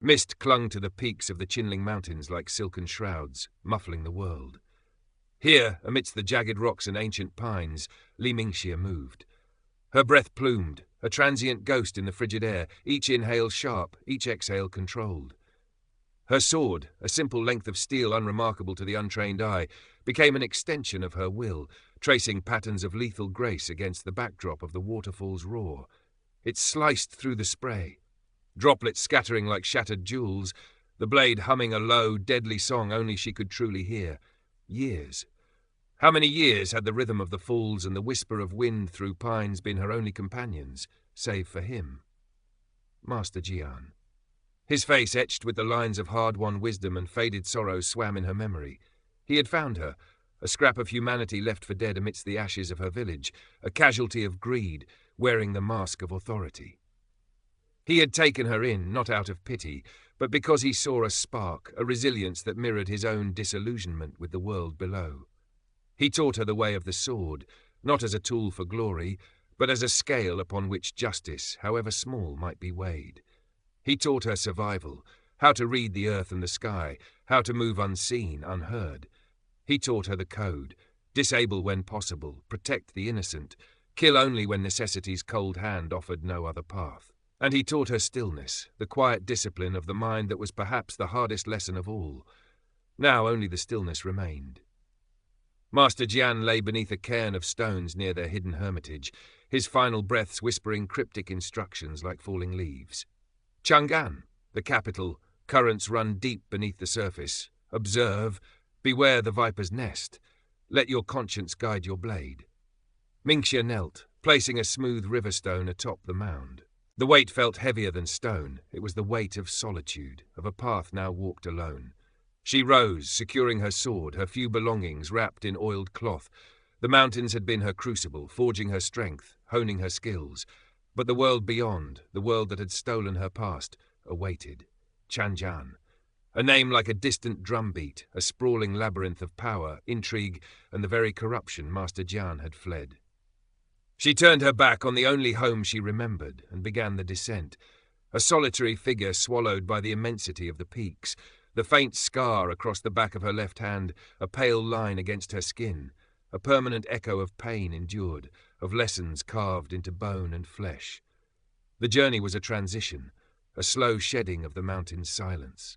Mist clung to the peaks of the Chinling Mountains like silken shrouds, muffling the world. Here, amidst the jagged rocks and ancient pines, Li Mingxia moved. Her breath plumed, a transient ghost in the frigid air, each inhale sharp, each exhale controlled. Her sword, a simple length of steel unremarkable to the untrained eye, became an extension of her will, tracing patterns of lethal grace against the backdrop of the waterfall's roar. It sliced through the spray, droplets scattering like shattered jewels, the blade humming a low, deadly song only she could truly hear. Years. How many years had the rhythm of the falls and the whisper of wind through pines been her only companions, save for him? Master Jian. His face etched with the lines of hard-won wisdom and faded sorrow swam in her memory. He had found her, a scrap of humanity left for dead amidst the ashes of her village, a casualty of greed, wearing the mask of authority. He had taken her in, not out of pity, but because he saw a spark, a resilience that mirrored his own disillusionment with the world below. He taught her the way of the sword, not as a tool for glory, but as a scale upon which justice, however small, might be weighed. He taught her survival, how to read the earth and the sky, how to move unseen, unheard. He taught her the code: disable when possible, protect the innocent, kill only when necessity's cold hand offered no other path. And he taught her stillness, the quiet discipline of the mind that was perhaps the hardest lesson of all. Now only the stillness remained. Master Jian lay beneath a cairn of stones near their hidden hermitage, his final breaths whispering cryptic instructions like falling leaves. Chang'an, the capital, currents run deep beneath the surface. Observe, beware the viper's nest. Let your conscience guide your blade. Mingxia knelt, placing a smooth river stone atop the mound. The weight felt heavier than stone. It was the weight of solitude, of a path now walked alone. She rose, securing her sword, her few belongings wrapped in oiled cloth. The mountains had been her crucible, forging her strength, honing her skills. But the world beyond, the world that had stolen her past, awaited. Chang'an. A name like a distant drumbeat, a sprawling labyrinth of power, intrigue, and the very corruption Master Jian had fled. She turned her back on the only home she remembered and began the descent, a solitary figure swallowed by the immensity of the peaks, the faint scar across the back of her left hand, a pale line against her skin, a permanent echo of pain endured, of lessons carved into bone and flesh. The journey was a transition, a slow shedding of the mountain's silence.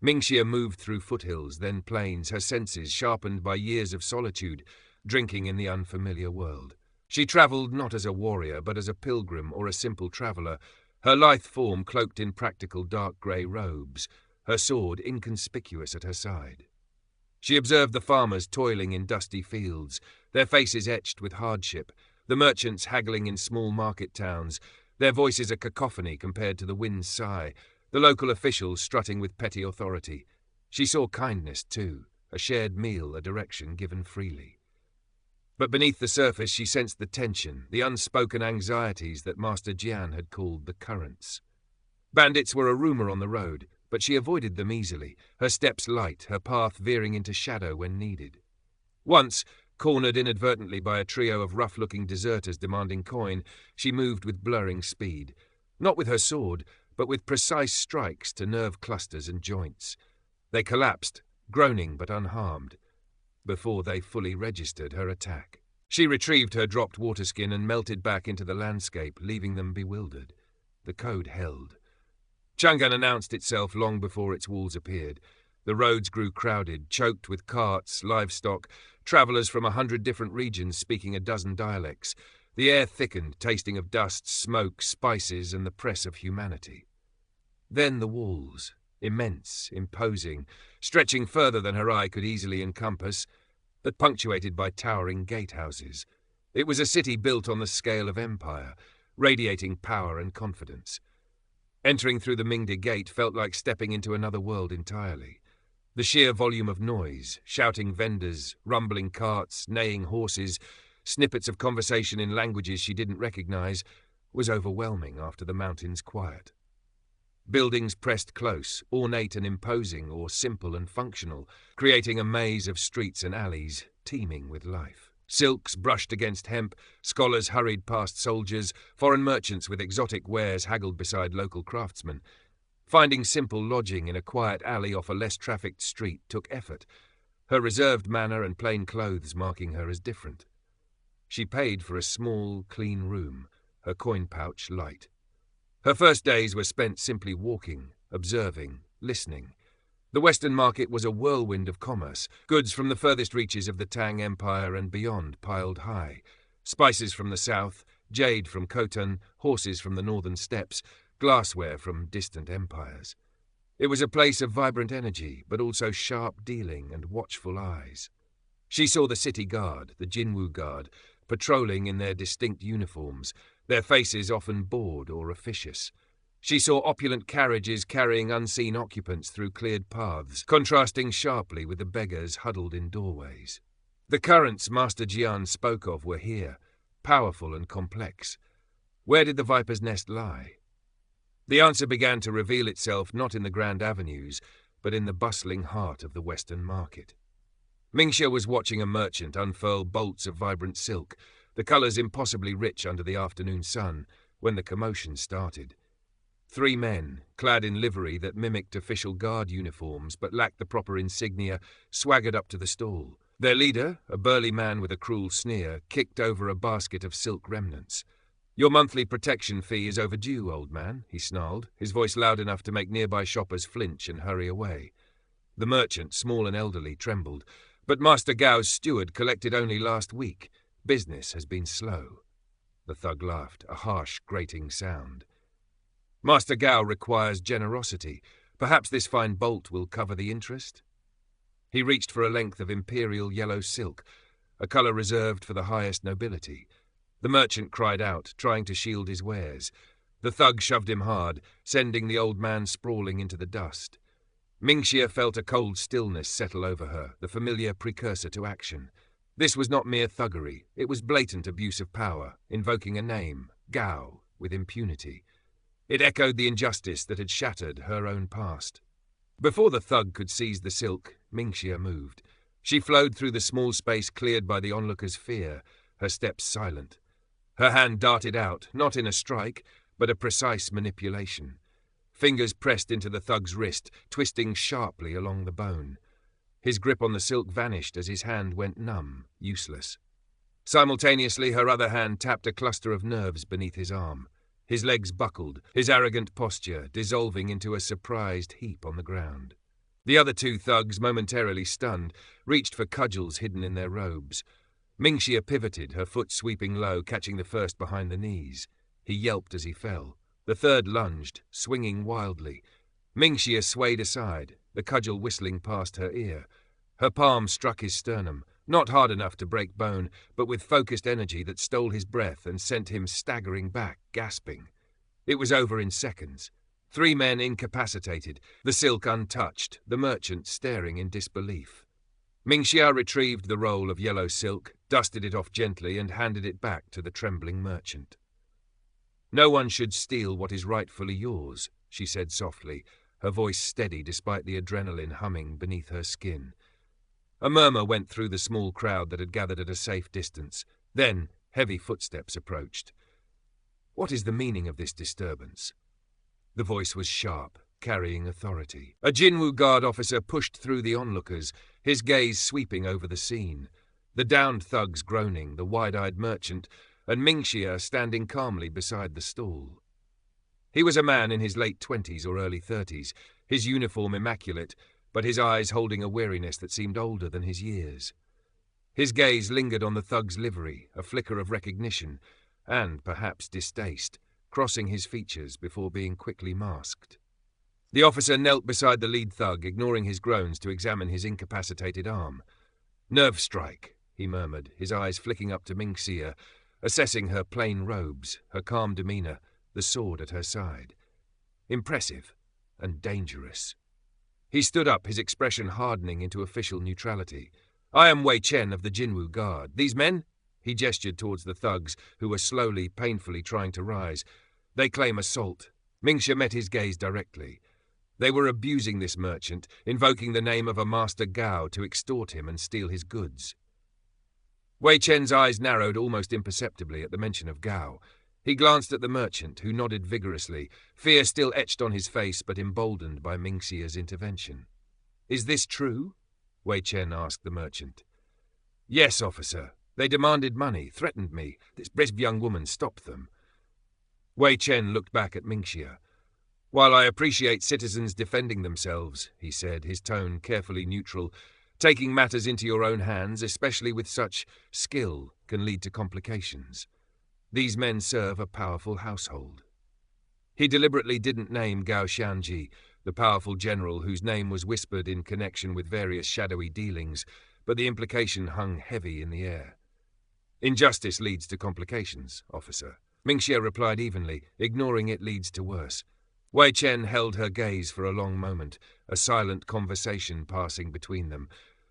Mingxia moved through foothills, then plains, her senses sharpened by years of solitude, drinking in the unfamiliar world. She travelled not as a warrior, but as a pilgrim or a simple traveller, her lithe form cloaked in practical dark grey robes, her sword inconspicuous at her side. She observed the farmers toiling in dusty fields, their faces etched with hardship, the merchants haggling in small market towns, their voices a cacophony compared to the wind's sigh, the local officials strutting with petty authority. She saw kindness, too, a shared meal, a direction given freely. But beneath the surface she sensed the tension, the unspoken anxieties that Master Jian had called the currents. Bandits were a rumour on the road, but she avoided them easily, her steps light, her path veering into shadow when needed. Once, cornered inadvertently by a trio of rough-looking deserters demanding coin, she moved with blurring speed, not with her sword, but with precise strikes to nerve clusters and joints. They collapsed, groaning but unharmed, before they fully registered her attack. She retrieved her dropped waterskin and melted back into the landscape, leaving them bewildered. The code held. Chang'an announced itself long before its walls appeared. The roads grew crowded, choked with carts, livestock, travellers from 100 different regions speaking a dozen dialects. The air thickened, tasting of dust, smoke, spices, and the press of humanity. Then the walls, immense, imposing, stretching further than her eye could easily encompass, but punctuated by towering gatehouses. It was a city built on the scale of empire, radiating power and confidence. Entering through the Mingde gate felt like stepping into another world entirely. The sheer volume of noise, shouting vendors, rumbling carts, neighing horses, snippets of conversation in languages she didn't recognize, was overwhelming after the mountain's quiet. Buildings pressed close, ornate and imposing, or simple and functional, creating a maze of streets and alleys, teeming with life. Silks brushed against hemp, scholars hurried past soldiers, foreign merchants with exotic wares haggled beside local craftsmen. Finding simple lodging in a quiet alley off a less-trafficked street took effort, her reserved manner and plain clothes marking her as different. She paid for a small, clean room, her coin pouch light. Her first days were spent simply walking, observing, listening. The Western market was a whirlwind of commerce, goods from the furthest reaches of the Tang Empire and beyond piled high, spices from the south, jade from Khotan, horses from the northern steppes, glassware from distant empires. It was a place of vibrant energy, but also sharp dealing and watchful eyes. She saw the city guard, the Jinwu guard, patrolling in their distinct uniforms, their faces often bored or officious. She saw opulent carriages carrying unseen occupants through cleared paths, contrasting sharply with the beggars huddled in doorways. The currents Master Jian spoke of were here, powerful and complex. Where did the viper's nest lie? The answer began to reveal itself not in the grand avenues, but in the bustling heart of the Western market. Mingxia was watching a merchant unfurl bolts of vibrant silk, the colours impossibly rich under the afternoon sun, when the commotion started. 3 men, clad in livery that mimicked official guard uniforms but lacked the proper insignia, swaggered up to the stall. Their leader, a burly man with a cruel sneer, kicked over a basket of silk remnants. "Your monthly protection fee is overdue, old man," he snarled, his voice loud enough to make nearby shoppers flinch and hurry away. The merchant, small and elderly, trembled. "But Master Gao's steward collected only last week. Business has been slow." The thug laughed, a harsh, grating sound. "Master Gao requires generosity. Perhaps this fine bolt will cover the interest?" He reached for a length of imperial yellow silk, a colour reserved for the highest nobility. The merchant cried out, trying to shield his wares. The thug shoved him hard, sending the old man sprawling into the dust. Mingxia felt a cold stillness settle over her, the familiar precursor to action. This was not mere thuggery, it was blatant abuse of power, invoking a name, Gao, with impunity. It echoed the injustice that had shattered her own past. Before the thug could seize the silk, Mingxia moved. She flowed through the small space cleared by the onlooker's fear, her steps silent. Her hand darted out, not in a strike, but a precise manipulation. Fingers pressed into the thug's wrist, twisting sharply along the bone. His grip on the silk vanished as his hand went numb, useless. Simultaneously, her other hand tapped a cluster of nerves beneath his arm. His legs buckled, his arrogant posture dissolving into a surprised heap on the ground. The other 2 thugs, momentarily stunned, reached for cudgels hidden in their robes. Mingxia pivoted, her foot sweeping low, catching the first behind the knees. He yelped as he fell. The third lunged, swinging wildly. Mingxia swayed aside, the cudgel whistling past her ear. Her palm struck his sternum, not hard enough to break bone, but with focused energy that stole his breath and sent him staggering back, gasping. It was over in seconds. 3 men incapacitated, the silk untouched, the merchant staring in disbelief. Mingxia retrieved the roll of yellow silk, dusted it off gently, and handed it back to the trembling merchant. "No one should steal what is rightfully yours," she said softly, her voice steady despite the adrenaline humming beneath her skin. A murmur went through the small crowd that had gathered at a safe distance. Then heavy footsteps approached. "What is the meaning of this disturbance?" The voice was sharp, carrying authority. A Jinwu guard officer pushed through the onlookers, his gaze sweeping over the scene. The downed thugs groaning, the wide-eyed merchant, and Mingxia standing calmly beside the stall. He was a man in his late 20s or early 30s, his uniform immaculate, but his eyes holding a weariness that seemed older than his years. His gaze lingered on the thug's livery, a flicker of recognition, and perhaps distaste, crossing his features before being quickly masked. The officer knelt beside the lead thug, ignoring his groans to examine his incapacitated arm. "Nerve strike," he murmured, his eyes flicking up to Mingxia, assessing her plain robes, her calm demeanour, the sword at her side. Impressive and dangerous. He stood up, his expression hardening into official neutrality. "I am Wei Chen of the Jinwu Guard. These men?" He gestured towards the thugs, who were slowly, painfully trying to rise. "They claim assault." Mingxia met his gaze directly. They were abusing this merchant, invoking the name of a Master Gao to extort him and steal his goods. Wei Chen's eyes narrowed almost imperceptibly at the mention of Gao. He glanced at the merchant, who nodded vigorously, fear still etched on his face but emboldened by Mingxia's intervention. "Is this true?" Wei Chen asked the merchant. "Yes, officer. They demanded money, threatened me. This brave young woman stopped them." Wei Chen looked back at Mingxia. "While I appreciate citizens defending themselves," he said, his tone carefully neutral, "taking matters into your own hands, especially with such skill, can lead to complications. These men serve a powerful household." He deliberately didn't name Gao Xianji, the powerful general whose name was whispered in connection with various shadowy dealings, but the implication hung heavy in the air. "Injustice leads to complications, officer," Mingxia replied evenly, ignoring it leads to worse. Wei Chen held her gaze for a long moment, a silent conversation passing between them,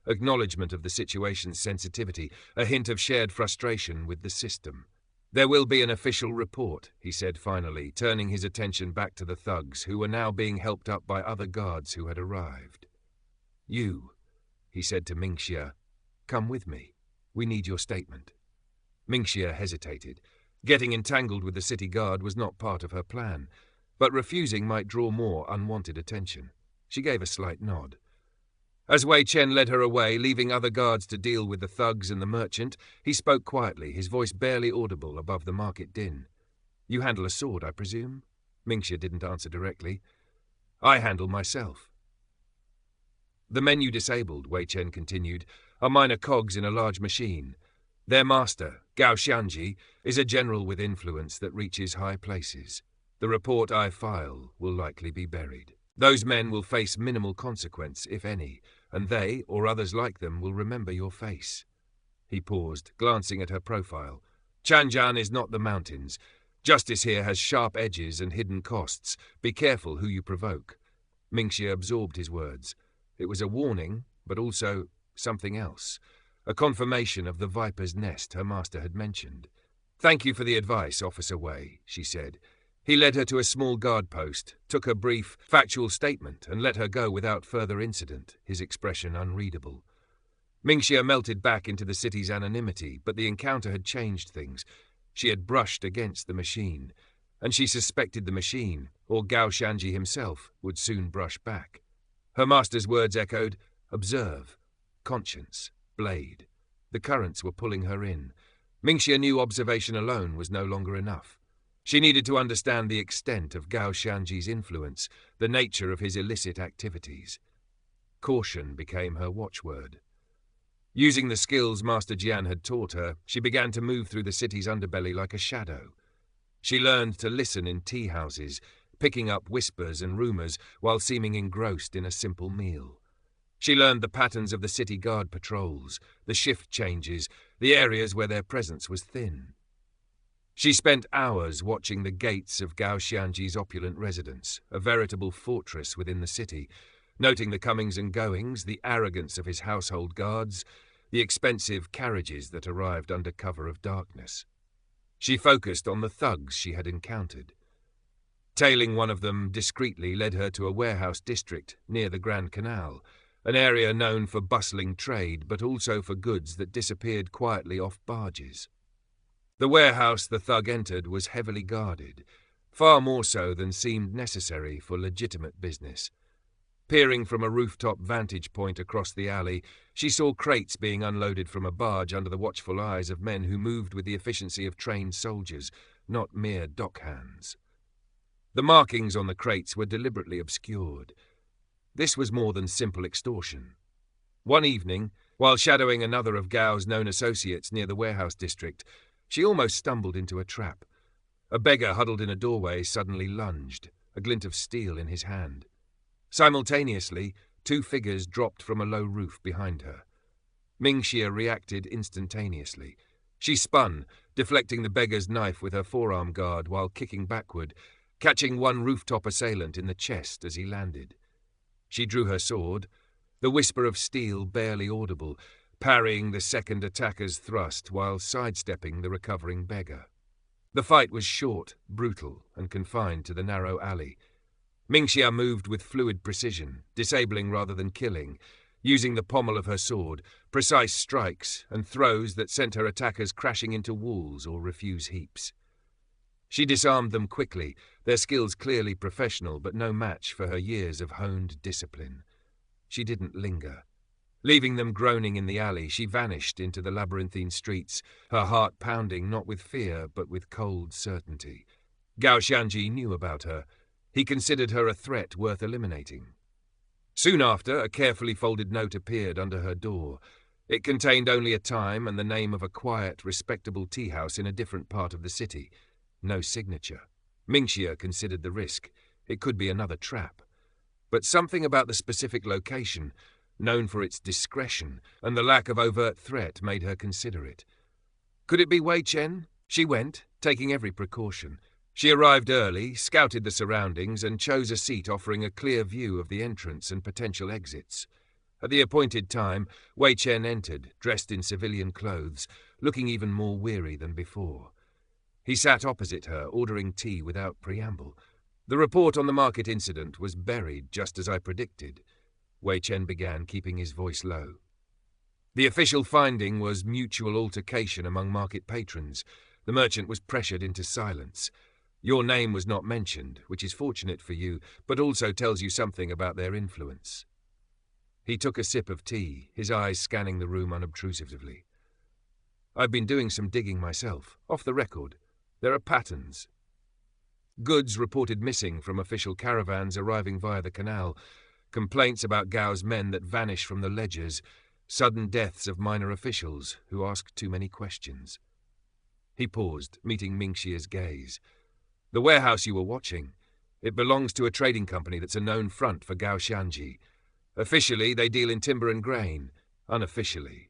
acknowledgement of the situation's sensitivity, a hint of shared frustration with the system. "There will be an official report," he said finally, turning his attention back to the thugs, who were now being helped up by other guards who had arrived. "You," he said to Mingxia, "come with me. We need your statement." Mingxia hesitated. Getting entangled with the city guard was not part of her plan, but refusing might draw more unwanted attention. She gave a slight nod. As Wei Chen led her away, leaving other guards to deal with the thugs and the merchant, he spoke quietly, his voice barely audible above the market din. "You handle a sword, I presume?" Mingxia didn't answer directly. "I handle myself." "The men you disabled," Wei Chen continued, "are minor cogs in a large machine. Their master, Gao Xianji, is a general with influence that reaches high places. The report I file will likely be buried. Those men will face minimal consequence, if any, and they, or others like them, will remember your face." He paused, glancing at her profile. "Changjian is not the mountains. Justice here has sharp edges and hidden costs. Be careful who you provoke." Mingxia absorbed his words. It was a warning, but also something else, a confirmation of the viper's nest her master had mentioned. "Thank you for the advice, Officer Wei," she said. He led her to a small guard post, took her brief, factual statement, and let her go without further incident, his expression unreadable. Mingxia melted back into the city's anonymity, but the encounter had changed things. She had brushed against the machine, and she suspected the machine, or Gao Xianji himself, would soon brush back. Her master's words echoed, "Observe, conscience, blade." The currents were pulling her in. Mingxia knew observation alone was no longer enough. She needed to understand the extent of Gao Xianji's influence, the nature of his illicit activities. Caution became her watchword. Using the skills Master Jian had taught her, she began to move through the city's underbelly like a shadow. She learned to listen in tea houses, picking up whispers and rumors while seeming engrossed in a simple meal. She learned the patterns of the city guard patrols, the shift changes, the areas where their presence was thin. She spent hours watching the gates of Gao Xianji's opulent residence, a veritable fortress within the city, noting the comings and goings, the arrogance of his household guards, the expensive carriages that arrived under cover of darkness. She focused on the thugs she had encountered. Tailing one of them discreetly led her to a warehouse district near the Grand Canal, an area known for bustling trade but also for goods that disappeared quietly off barges. The warehouse the thug entered was heavily guarded, far more so than seemed necessary for legitimate business. Peering from a rooftop vantage point across the alley, she saw crates being unloaded from a barge under the watchful eyes of men who moved with the efficiency of trained soldiers, not mere dockhands. The markings on the crates were deliberately obscured. This was more than simple extortion. One evening, while shadowing another of Gao's known associates near the warehouse district, she almost stumbled into a trap. A beggar huddled in a doorway suddenly lunged, a glint of steel in his hand. Simultaneously, two figures dropped from a low roof behind her. Mingxia reacted instantaneously. She spun, deflecting the beggar's knife with her forearm guard while kicking backward, catching one rooftop assailant in the chest as he landed. She drew her sword, the whisper of steel barely audible, parrying the second attacker's thrust while sidestepping the recovering beggar. The fight was short, brutal, and confined to the narrow alley. Mingxia moved with fluid precision, disabling rather than killing, using the pommel of her sword, precise strikes and throws that sent her attackers crashing into walls or refuse heaps. She disarmed them quickly, their skills clearly professional but no match for her years of honed discipline. She didn't linger. Leaving them groaning in the alley, she vanished into the labyrinthine streets, her heart pounding not with fear but with cold certainty. Gao Xianji knew about her. He considered her a threat worth eliminating. Soon after, a carefully folded note appeared under her door. It contained only a time and the name of a quiet, respectable tea house in a different part of the city. No signature. Mingxia considered the risk. It could be another trap. But something about the specific location, known for its discretion, and the lack of overt threat made her consider it. Could it be Wei Chen? She went, taking every precaution. She arrived early, scouted the surroundings, and chose a seat offering a clear view of the entrance and potential exits. At the appointed time, Wei Chen entered, dressed in civilian clothes, looking even more weary than before. He sat opposite her, ordering tea without preamble. The report on the market incident was buried just as I predicted. Wei Chen began, keeping his voice low. The official finding was mutual altercation among market patrons. The merchant was pressured into silence. Your name was not mentioned, which is fortunate for you, but also tells you something about their influence. He took a sip of tea, his eyes scanning the room unobtrusively. I've been doing some digging myself, off the record. There are patterns. Goods reported missing from official caravans arriving via the canal, complaints about Gao's men that vanish from the ledgers, sudden deaths of minor officials who ask too many questions. He paused, meeting Mingxia's gaze. The warehouse you were watching, it belongs to a trading company that's a known front for Gao Xianji. Officially, they deal in timber and grain. Unofficially.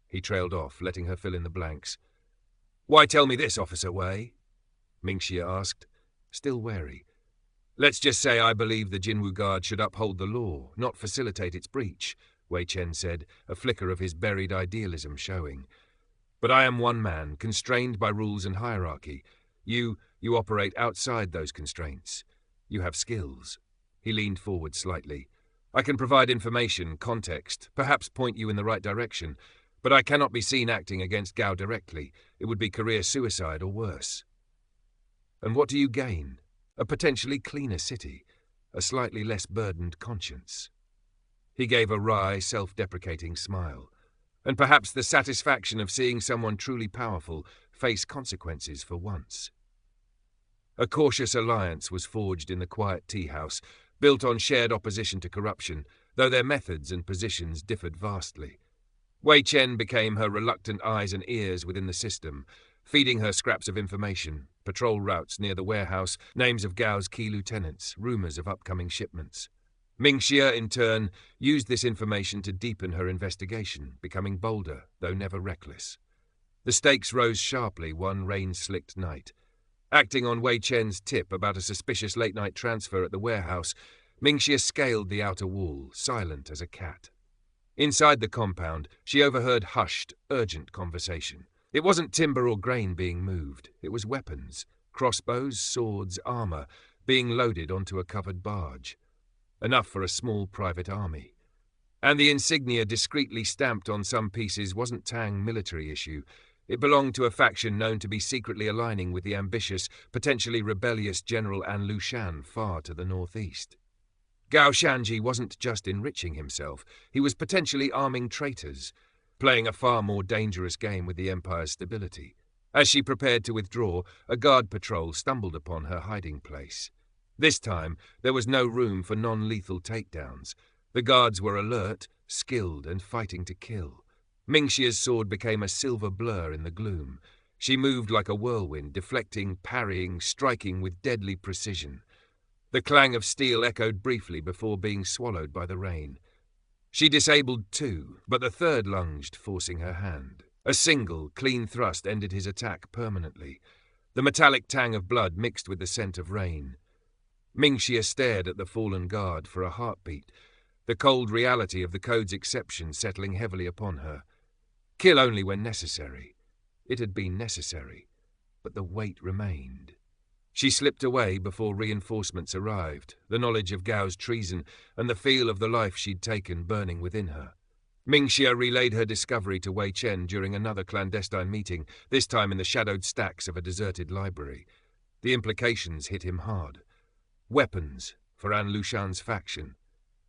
He trailed off, letting her fill in the blanks. Why tell me this, Officer Wei? Mingxia asked, still wary. Let's just say I believe the Jinwu Guard should uphold the law, not facilitate its breach, Wei Chen said, a flicker of his buried idealism showing. But I am one man, constrained by rules and hierarchy. You operate outside those constraints. You have skills. He leaned forward slightly. I can provide information, context, perhaps point you in the right direction, but I cannot be seen acting against Gao directly. It would be career suicide or worse. And what do you gain? A potentially cleaner city, a slightly less burdened conscience. He gave a wry, self-deprecating smile, and perhaps the satisfaction of seeing someone truly powerful face consequences for once. A cautious alliance was forged in the quiet tea house, built on shared opposition to corruption, though their methods and positions differed vastly. Wei Chen became her reluctant eyes and ears within the system, feeding her scraps of information, patrol routes near the warehouse, names of Gao's key lieutenants, rumors of upcoming shipments. Mingxia, in turn, used this information to deepen her investigation, becoming bolder, though never reckless. The stakes rose sharply one rain-slicked night. Acting on Wei Chen's tip about a suspicious late-night transfer at the warehouse, Mingxia scaled the outer wall, silent as a cat. Inside the compound, she overheard hushed, urgent conversation. It wasn't timber or grain being moved. It was weapons, crossbows, swords, armor, being loaded onto a covered barge. Enough for a small private army. And the insignia discreetly stamped on some pieces wasn't Tang military issue. It belonged to a faction known to be secretly aligning with the ambitious, potentially rebellious General An Lushan far to the northeast. Gao Xianji wasn't just enriching himself, he was potentially arming traitors, playing a far more dangerous game with the Empire's stability. As she prepared to withdraw, a guard patrol stumbled upon her hiding place. This time, there was no room for non-lethal takedowns. The guards were alert, skilled, and fighting to kill. Mingxia's sword became a silver blur in the gloom. She moved like a whirlwind, deflecting, parrying, striking with deadly precision. The clang of steel echoed briefly before being swallowed by the rain. She disabled two, but the third lunged, forcing her hand. A single, clean thrust ended his attack permanently. The metallic tang of blood mixed with the scent of rain. Mingxia stared at the fallen guard for a heartbeat, the cold reality of the code's exception settling heavily upon her. Kill only when necessary. It had been necessary, but the weight remained. She slipped away before reinforcements arrived, the knowledge of Gao's treason and the feel of the life she'd taken burning within her. Mingxia relayed her discovery to Wei Chen during another clandestine meeting, this time in the shadowed stacks of a deserted library. The implications hit him hard. Weapons for An Lushan's faction.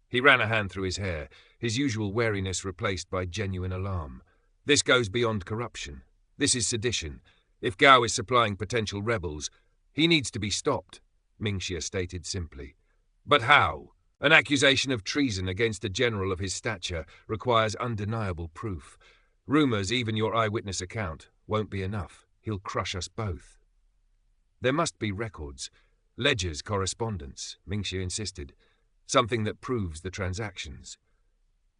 He ran a hand through his hair, his usual wariness replaced by genuine alarm. This goes beyond corruption. This is sedition. If Gao is supplying potential rebels, he needs to be stopped, Mingxia stated simply. But how? An accusation of treason against a general of his stature requires undeniable proof. Rumors, even your eyewitness account, won't be enough. He'll crush us both. There must be records. Ledgers, correspondence, Mingxia insisted. Something that proves the transactions.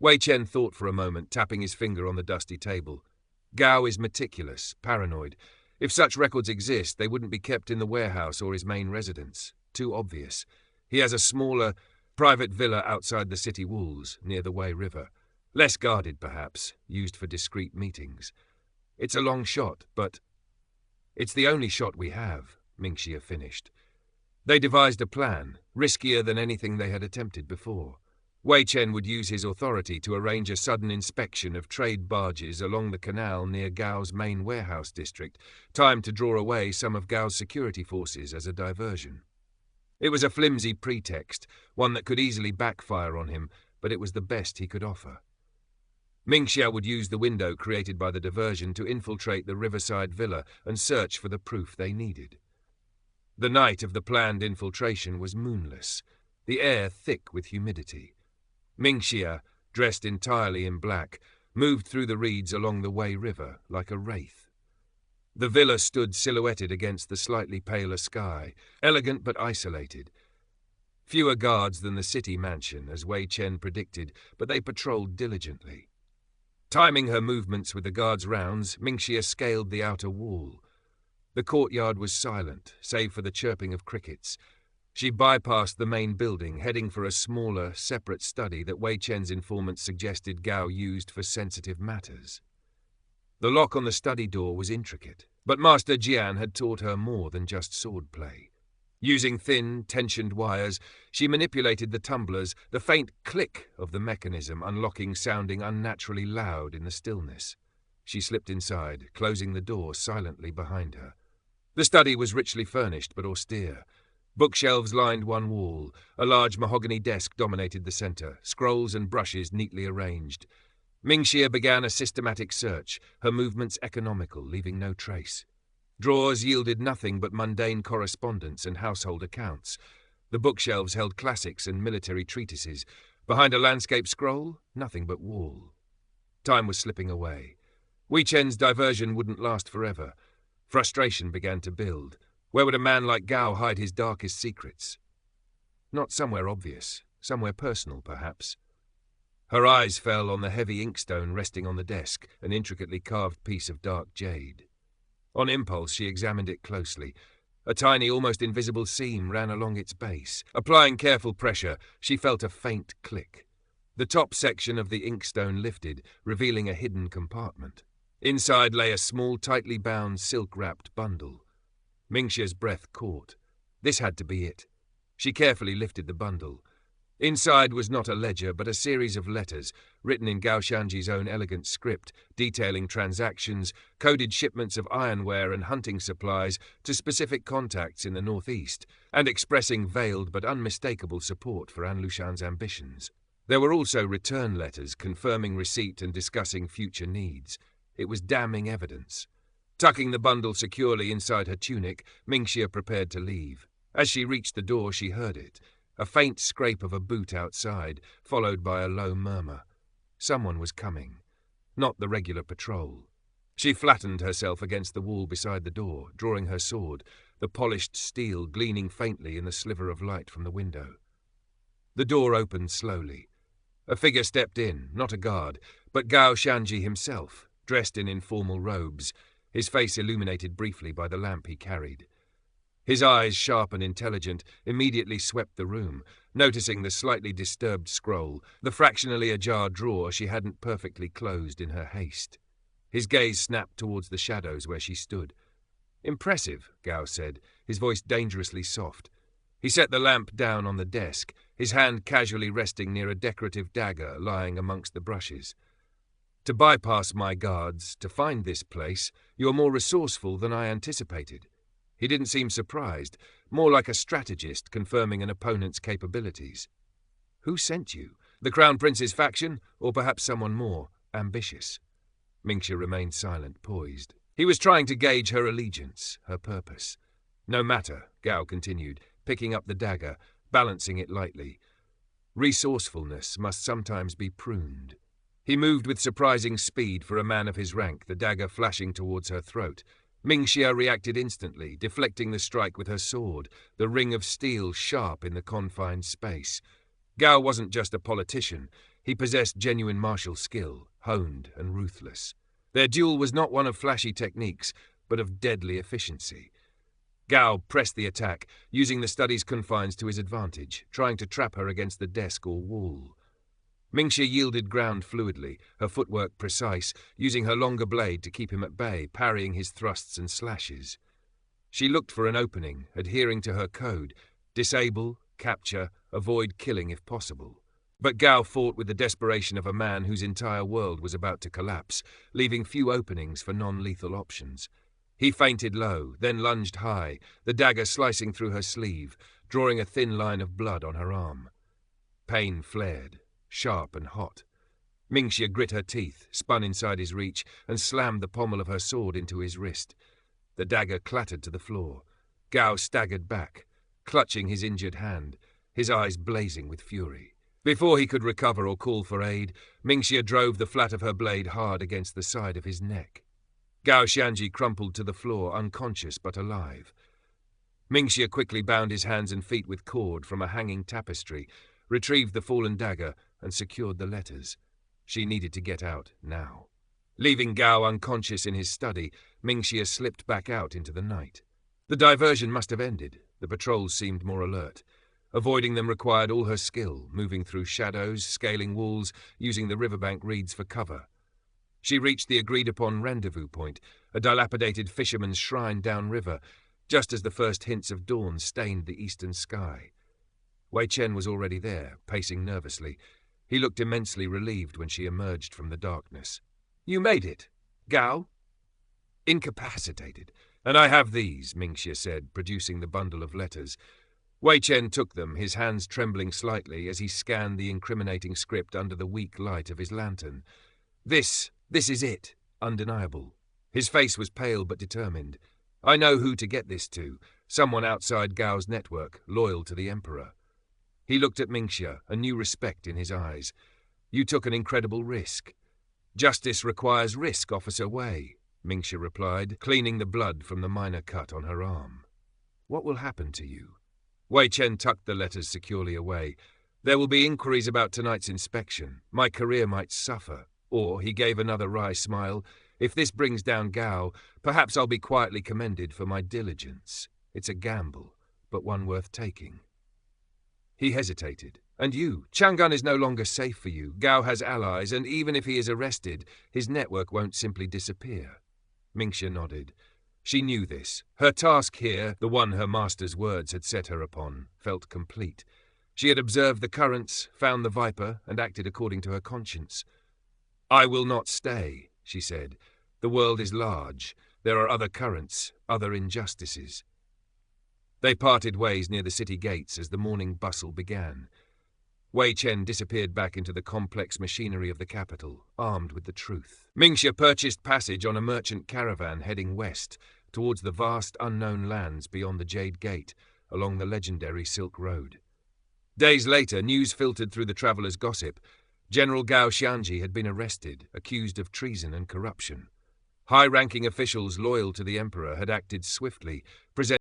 Wei Chen thought for a moment, tapping his finger on the dusty table. Gao is meticulous, paranoid. If such records exist, they wouldn't be kept in the warehouse or his main residence. Too obvious. He has a smaller, private villa outside the city walls, near the Wei River. Less guarded, perhaps, used for discreet meetings. It's a long shot, but... It's the only shot we have, Mingxia finished. They devised a plan, riskier than anything they had attempted before. Wei Chen would use his authority to arrange a sudden inspection of trade barges along the canal near Gao's main warehouse district, timed to draw away some of Gao's security forces as a diversion. It was a flimsy pretext, one that could easily backfire on him, but it was the best he could offer. Mingxia would use the window created by the diversion to infiltrate the riverside villa and search for the proof they needed. The night of the planned infiltration was moonless, the air thick with humidity. Mingxia, dressed entirely in black, moved through the reeds along the Wei River like a wraith. The villa stood silhouetted against the slightly paler sky, elegant but isolated. Fewer guards than the city mansion, as Wei Chen predicted, but they patrolled diligently. Timing her movements with the guards' rounds, Mingxia scaled the outer wall. The courtyard was silent, save for the chirping of crickets. She bypassed the main building, heading for a smaller, separate study that Wei Chen's informants suggested Gao used for sensitive matters. The lock on the study door was intricate, but Master Jian had taught her more than just swordplay. Using thin, tensioned wires, she manipulated the tumblers, the faint click of the mechanism unlocking sounding unnaturally loud in the stillness. She slipped inside, closing the door silently behind her. The study was richly furnished but austere. Bookshelves lined one wall, a large mahogany desk dominated the center, scrolls and brushes neatly arranged. Mingxia began a systematic search, her movements economical, leaving no trace. Drawers yielded nothing but mundane correspondence and household accounts. The bookshelves held classics and military treatises. Behind a landscape scroll, nothing but wall. Time was slipping away. Wei Chen's diversion wouldn't last forever. Frustration began to build. Where would a man like Gao hide his darkest secrets? Not somewhere obvious, somewhere personal, perhaps. Her eyes fell on the heavy inkstone resting on the desk, an intricately carved piece of dark jade. On impulse, she examined it closely. A tiny, almost invisible seam ran along its base. Applying careful pressure, she felt a faint click. The top section of the inkstone lifted, revealing a hidden compartment. Inside lay a small, tightly bound, silk-wrapped bundle. Mingxia's breath caught. This had to be it. She carefully lifted the bundle. Inside was not a ledger, but a series of letters, written in Gao Shanji's own elegant script, detailing transactions, coded shipments of ironware and hunting supplies to specific contacts in the northeast, and expressing veiled but unmistakable support for An Lushan's ambitions. There were also return letters confirming receipt and discussing future needs. It was damning evidence. Tucking the bundle securely inside her tunic, Mingxia prepared to leave. As she reached the door, she heard it. A faint scrape of a boot outside, followed by a low murmur. Someone was coming. Not the regular patrol. She flattened herself against the wall beside the door, drawing her sword, the polished steel gleaming faintly in the sliver of light from the window. The door opened slowly. A figure stepped in, not a guard, but Gao Shanji himself, dressed in informal robes, his face illuminated briefly by the lamp he carried. His eyes, sharp and intelligent, immediately swept the room, noticing the slightly disturbed scroll, the fractionally ajar drawer she hadn't perfectly closed in her haste. His gaze snapped towards the shadows where she stood. "Impressive," Gao said, his voice dangerously soft. He set the lamp down on the desk, his hand casually resting near a decorative dagger lying amongst the brushes. "To bypass my guards, to find this place, you're more resourceful than I anticipated." He didn't seem surprised, more like a strategist confirming an opponent's capabilities. Who sent you? The Crown Prince's faction, or perhaps someone more ambitious? Mingxia remained silent, poised. He was trying to gauge her allegiance, her purpose. No matter, Gao continued, picking up the dagger, balancing it lightly. Resourcefulness must sometimes be pruned. He moved with surprising speed for a man of his rank, the dagger flashing towards her throat. Mingxia reacted instantly, deflecting the strike with her sword, the ring of steel sharp in the confined space. Gao wasn't just a politician. He possessed genuine martial skill, honed and ruthless. Their duel was not one of flashy techniques, but of deadly efficiency. Gao pressed the attack, using the study's confines to his advantage, trying to trap her against the desk or wall. Mingxia yielded ground fluidly, her footwork precise, using her longer blade to keep him at bay, parrying his thrusts and slashes. She looked for an opening, adhering to her code: disable, capture, avoid killing if possible. But Gao fought with the desperation of a man whose entire world was about to collapse, leaving few openings for non-lethal options. He feinted low, then lunged high, the dagger slicing through her sleeve, drawing a thin line of blood on her arm. Pain flared, sharp and hot. Mingxia grit her teeth, spun inside his reach, and slammed the pommel of her sword into his wrist. The dagger clattered to the floor. Gao staggered back, clutching his injured hand, his eyes blazing with fury. Before he could recover or call for aid, Mingxia drove the flat of her blade hard against the side of his neck. Gao Xianji crumpled to the floor, unconscious but alive. Mingxia quickly bound his hands and feet with cord from a hanging tapestry, retrieved the fallen dagger, and secured the letters. She needed to get out now. Leaving Gao unconscious in his study, Mingxia slipped back out into the night. The diversion must have ended. The patrols seemed more alert. Avoiding them required all her skill, moving through shadows, scaling walls, using the riverbank reeds for cover. She reached the agreed-upon rendezvous point, a dilapidated fisherman's shrine downriver, just as the first hints of dawn stained the eastern sky. Wei Chen was already there, pacing nervously. He looked immensely relieved when she emerged from the darkness. "You made it, Gao?" "Incapacitated. And I have these," Mingxia said, producing the bundle of letters. Wei Chen took them, his hands trembling slightly as he scanned the incriminating script under the weak light of his lantern. This is it, undeniable." His face was pale but determined. "I know who to get this to, someone outside Gao's network, loyal to the Emperor." He looked at Mingxia, a new respect in his eyes. "You took an incredible risk." "Justice requires risk, Officer Wei," Mingxia replied, cleaning the blood from the minor cut on her arm. "What will happen to you?" Wei Chen tucked the letters securely away. "There will be inquiries about tonight's inspection. My career might suffer." Or, he gave another wry smile, "if this brings down Gao, perhaps I'll be quietly commended for my diligence. It's a gamble, but one worth taking." He hesitated. "And you? Chang'an is no longer safe for you. Gao has allies, and even if he is arrested, his network won't simply disappear." Mingxia nodded. She knew this. Her task here, the one her master's words had set her upon, felt complete. She had observed the currents, found the viper, and acted according to her conscience. "I will not stay," she said. "The world is large. There are other currents, other injustices." They parted ways near the city gates as the morning bustle began. Wei Chen disappeared back into the complex machinery of the capital, armed with the truth. Mingxia purchased passage on a merchant caravan heading west, towards the vast unknown lands beyond the Jade Gate, along the legendary Silk Road. Days later, news filtered through the traveller's gossip. General Gao Xianji had been arrested, accused of treason and corruption. High-ranking officials loyal to the Emperor had acted swiftly, presenting